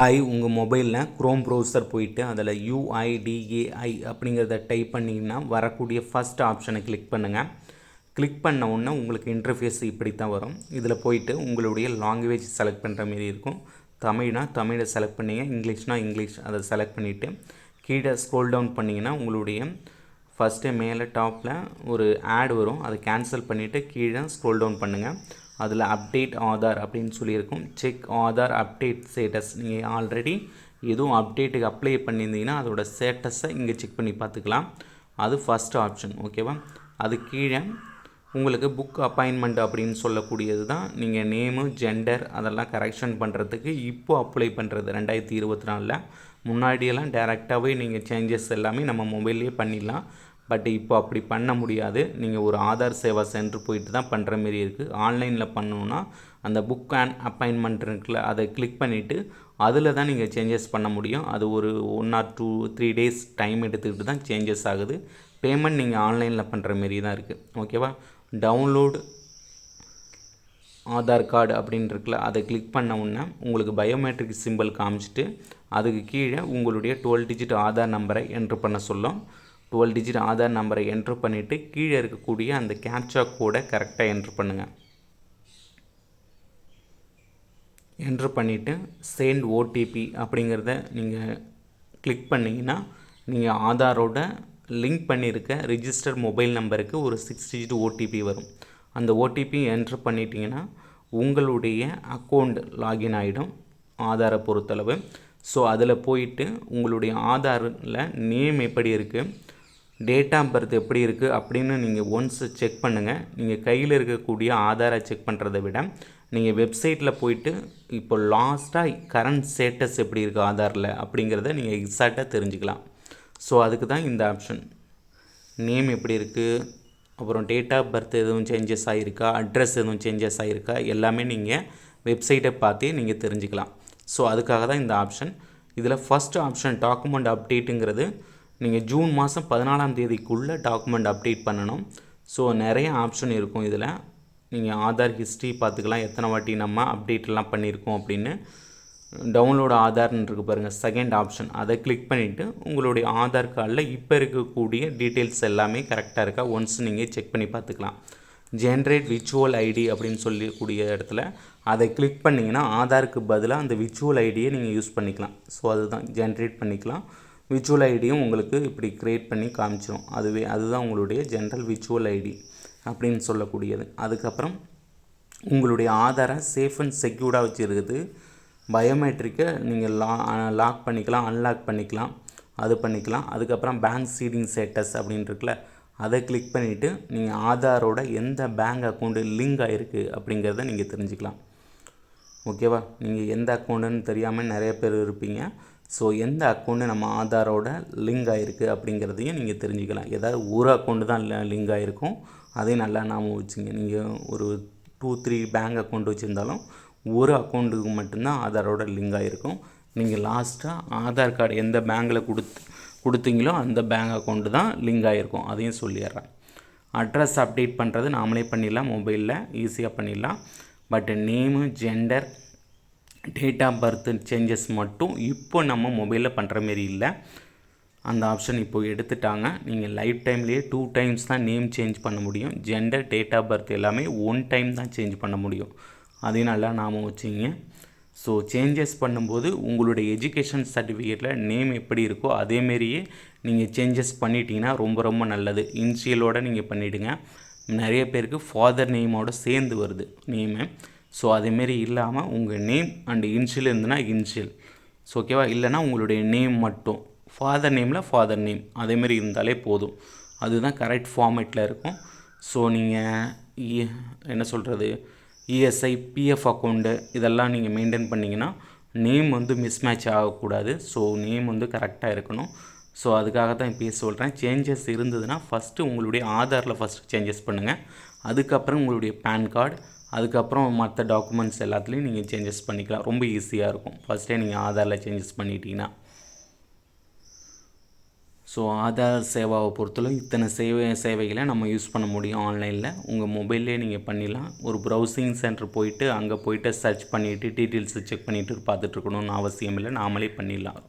உங்கள் மொபைலில் Chrome browser போயிட்டு அதில் UIDAI அப்படிங்கிறத டைப் பண்ணிங்கன்னா வரக்கூடிய ஃபஸ்ட் ஆப்ஷனை கிளிக் பண்ணுங்கள். கிளிக் பண்ண உடனே உங்களுக்கு இன்டர்ஃபேஸ் இப்படி தான் வரும். இதில் போயிட்டு உங்களுடைய லாங்குவேஜ் செலக்ட் பண்ணுற மாரி இருக்கும். தமிழ்னா தமிழை செலக்ட் பண்ணிங்க, இங்கிலீஷ்னா இங்கிலீஷ் அதை செலக்ட் பண்ணிவிட்டு கீழே ஸ்க்ரோல் டவுன் பண்ணிங்கன்னா உங்களுடைய ஃபஸ்ட்டு மேலே டாப்பில் ஒரு ஆட் வரும். அதை கேன்சல் பண்ணிவிட்டு கீழே ஸ்க்ரோல் டவுன் பண்ணுங்கள். அதில் அப்டேட் ஆதார் அப்படின்னு சொல்லியிருக்கும். Check Aadhaar update status. நீங்கள் ஆல்ரெடி எதுவும் அப்டேட்டுக்கு அப்ளை பண்ணியிருந்தீங்கன்னா அதோட ஸ்டேட்டஸை இங்கே செக் பண்ணி பார்த்துக்கலாம். அது ஃபஸ்ட் ஆப்ஷன். ஓகேவா? அது கீழே உங்களுக்கு புக் அப்பாயின்மெண்ட் அப்படின்னு சொல்லக்கூடியது தான். நீங்கள் நேமு ஜெண்டர் அதெல்லாம் கரெக்ஷன் பண்ணுறதுக்கு இப்போது அப்ளை பண்ணுறது 2024. முன்னாடியெல்லாம் டேரெக்டாகவே நீங்கள் சேஞ்சஸ் எல்லாமே நம்ம மொபைல்லையே பண்ணிடலாம். பட் இப்போ அப்படி பண்ண முடியாது. நீங்கள் ஒரு ஆதார் சேவா சென்டர் போயிட்டு தான் பண்ணுற மாரி இருக்குது. ஆன்லைனில் பண்ணணுன்னா அந்த புக் அண்ட் அப்பாயின்மெண்ட் இருக்குல்ல, அதை கிளிக் பண்ணிவிட்டு அதில் தான் நீங்கள் சேஞ்சஸ் பண்ண முடியும். அது ஒரு 1 or 2-3 days டைம் எடுத்துக்கிட்டு தான் சேஞ்சஸ் ஆகுது. பேமெண்ட் நீங்கள் ஆன்லைனில் பண்ணுற மாரி தான் இருக்குது. ஓகேவா? டவுன்லோடு ஆதார் கார்டு அப்படின்னு இருக்குல்ல, அதை கிளிக் பண்ண உடனே உங்களுக்கு பயோமெட்ரிக் சிம்பிள் காமிச்சிட்டு அதுக்கு கீழே உங்களுடைய 12 டிஜிட் ஆதார் நம்பரை என்ட்ரு பண்ண சொல்லும். 12 டிஜிட் ஆதார் நம்பரை என்ட்ரு பண்ணிவிட்டு கீழே இருக்கக்கூடிய அந்த கேப்சா கோடை கரெக்டாக என்ட்ரு பண்ணுங்கள். என்ட்ரு பண்ணிவிட்டு சென்ட் ஓடிபி அப்படிங்கிறத நீங்கள் கிளிக் பண்ணிங்கன்னா நீங்கள் ஆதாரோட லிங்க் பண்ணியிருக்க ரிஜிஸ்டர் மொபைல் நம்பருக்கு ஒரு 6 டிஜிட் ஓடிபி வரும். அந்த ஓடிபி என்ட்ரு பண்ணிட்டீங்கன்னா உங்களுடைய அக்கௌண்ட் லாகின் ஆகிடும் ஆதாரை பொறுத்தளவு. ஸோ அதில் போயிட்டு உங்களுடைய ஆதாரில் நேம் எப்படி இருக்குது, டேட் ஆஃப் பர்த் எப்படி இருக்குது அப்படின்னு நீங்கள் ஒன்ஸ் செக் பண்ணுங்கள். நீங்கள் கையில் இருக்கக்கூடிய ஆதாரை செக் பண்ணுறதை விட நீங்கள் வெப்சைட்டில் போயிட்டு இப்போ லாஸ்ட்டாக கரண்ட் ஸ்டேட்டஸ் எப்படி இருக்குது ஆதாரில் அப்படிங்கிறத நீங்கள் எக்ஸாக்டாக தெரிஞ்சுக்கலாம். ஸோ அதுக்கு தான் இந்த ஆப்ஷன். நேம் எப்படி இருக்குது, அப்புறம் டேட் ஆஃப் பர்த் எதுவும் சேஞ்சஸ் ஆகிருக்கா, அட்ரஸ் எதுவும் சேஞ்சஸ் ஆகிருக்கா, எல்லாமே நீங்கள் வெப்சைட்டை பார்த்தே நீங்கள் தெரிஞ்சுக்கலாம். ஸோ அதுக்காக தான் இந்த ஆப்ஷன். இதில் ஃபஸ்ட்டு ஆப்ஷன் டாக்குமெண்ட் அப்டேட்டுங்கிறது நீங்கள் ஜூன் மாதம் 14ஆம் தேதிக்குள்ளே டாக்குமெண்ட் அப்டேட் பண்ணணும். ஸோ நிறைய ஆப்ஷன் இருக்கும் இதில். நீங்கள் ஆதார் ஹிஸ்ட்ரி பார்த்துக்கலாம், எத்தனை வாட்டி நம்ம அப்டேட்லாம் பண்ணியிருக்கோம் அப்படின்னு. டவுன்லோடு ஆதார்னு இருக்குது பாருங்கள், செகண்ட் ஆப்ஷன். அதை கிளிக் பண்ணிவிட்டு உங்களுடைய ஆதார் கார்டில் இப்போ இருக்கக்கூடிய டீட்டெயில்ஸ் எல்லாமே கரெக்டாக இருக்கா ஒன்ஸ் நீங்கள் செக் பண்ணி பார்த்துக்கலாம். ஜென்ரேட் விர்ச்சுவல் ஐடி அப்படின்னு சொல்லக்கூடிய இடத்துல அதை கிளிக் பண்ணிங்கன்னா ஆதாருக்கு பதிலாக அந்த விர்ச்சுவல் ஐடியை நீங்கள் யூஸ் பண்ணிக்கலாம். ஸோ அதுதான் ஜென்ரேட் பண்ணிக்கலாம். விர்ச்சுவல் ஐடியும் உங்களுக்கு இப்படி க்ரியேட் பண்ணி காமிச்சிடும். அதுதான் உங்களுடைய ஜென்ரல் விர்ச்சுவல் ஐடி அப்படின்னு சொல்லக்கூடியது. அதுக்கப்புறம் உங்களுடைய ஆதாரை சேஃப் அண்ட் செக்யூர்டாக வச்சுருக்குது. பயோமெட்ரிக்கை நீங்கள் லாக் பண்ணிக்கலாம், அன்லாக் பண்ணிக்கலாம், அது பண்ணிக்கலாம். அதுக்கப்புறம் பேங்க் சீடிங் ஸ்டேட்டஸ் அப்படின்னு இருக்குல்ல, அதை கிளிக் பண்ணிவிட்டு நீங்கள் ஆதாரோட எந்த பேங்க் அக்கௌண்ட்டு லிங்க் ஆகிருக்கு அப்படிங்கிறத நீங்கள் தெரிஞ்சுக்கலாம். ஓகேவா? நீங்கள் எந்த அக்கௌண்ட்டுன்னு தெரியாமல் நிறைய பேர் இருப்பீங்க. ஸோ எந்த அக்கௌண்ட்டு நம்ம ஆதாரோட லிங்க் ஆகிருக்கு அப்படிங்கிறதையும் நீங்கள் தெரிஞ்சுக்கலாம். ஏதாவது ஒரு அக்கௌண்ட்டு தான் லிங்க் ஆகிருக்கும், அதையும் நல்லா ஞாபகம் வச்சுங்க. நீங்கள் ஒரு 2-3 பேங்க் அக்கௌண்ட் வச்சுருந்தாலும் ஒரு அக்கௌண்ட்டுக்கு மட்டும்தான் ஆதாரோட லிங்க் ஆகிருக்கும். நீங்கள் லாஸ்ட்டாக ஆதார் கார்டு எந்த பேங்க்கில் கொடுத்தீங்களோ அந்த பேங்க் அக்கௌண்ட்டு தான் லிங்க் ஆகிருக்கும், அதையும் சொல்லிடுறேன். அட்ரஸ் அப்டேட் பண்ணுறது நாமளே பண்ணிடலாம், மொபைலில் ஈஸியாக பண்ணிடலாம். But name gender date of birth changes மட்டும் இப்போ நம்ம மொபைலில் பண்ணுற மாரி இல்லை. அந்த ஆப்ஷன் இப்போது எடுத்துட்டாங்க. நீங்கள் லைஃப் டைம்லேயே 2 times தான் நேம் சேஞ்ச் பண்ண முடியும். ஜெண்டர் டேட் ஆஃப் பர்த் எல்லாமே 1 time தான் சேஞ்ச் பண்ண முடியும். அதையும் நல்லா ஞாபகம் வச்சுங்க. ஸோ சேஞ்சஸ் பண்ணும்போது உங்களுடைய எஜுகேஷன் சர்டிஃபிகேட்டில் நேம் எப்படி இருக்கோ அதேமாரியே நீங்கள் சேஞ்சஸ் பண்ணிட்டீங்கன்னா ரொம்ப ரொம்ப நல்லது. இன்ஷியலோடு நீங்கள் பண்ணிவிடுங்க. நிறைய பேருக்கு ஃபாதர் நேமோடு சேர்ந்து வருது நேமு. ஸோ அதேமாரி இல்லாமல் உங்கள் நேம் அண்ட் இன்ஷியல் இருந்ததுன்னா இன்ஷியல். ஸோ ஓகேவா? இல்லைனா உங்களுடைய நேம் மட்டும் ஃபாதர் நேமில் ஃபாதர் நேம் அதேமாரி இருந்தாலே போதும். அதுதான் கரெக்ட் ஃபார்மேட்டில் இருக்கும். ஸோ நீங்கள் என்ன சொல்கிறது, இஎஸ்ஐ பிஎஃப் அக்கௌண்ட்டு இதெல்லாம் நீங்கள் மெயின்டைன் பண்ணிங்கன்னா நேம் வந்து மிஸ்மேட்ச் ஆகக்கூடாது. ஸோ நேம் வந்து கரெக்டாக இருக்கணும். ஸோ அதுக்காக தான் இப்போ சொல்கிறேன். சேஞ்சஸ் இருந்ததுன்னா ஃபஸ்ட்டு உங்களுடைய ஆதாரில் ஃபஸ்ட்டு சேஞ்சஸ் பண்ணுங்கள். அதுக்கப்புறம் உங்களுடைய பேன் கார்டு, அதுக்கப்புறம் மற்ற டாக்குமெண்ட்ஸ் எல்லாத்துலேயும் நீங்கள் சேஞ்சஸ் பண்ணிக்கலாம். ரொம்ப ஈஸியாக இருக்கும் ஃபஸ்ட்டே நீங்கள் ஆதாரில் சேஞ்சஸ் பண்ணிட்டீங்கன்னா. ஸோ ஆதார் சேவாவை பொறுத்தளவு இத்தனை சேவைகளை நம்ம யூஸ் பண்ண முடியும் ஆன்லைனில். உங்கள் மொபைல்லே நீங்கள் பண்ணிடலாம். ஒரு ப்ரௌசிங் சென்டர் போயிட்டு அங்கே போயிட்டு சர்ச் பண்ணிவிட்டு டீட்டெயில்ஸை செக் பண்ணிவிட்டு பார்த்துட்ருக்கணும்னு அவசியம் இல்லை, நாமளே பண்ணிடலாம்.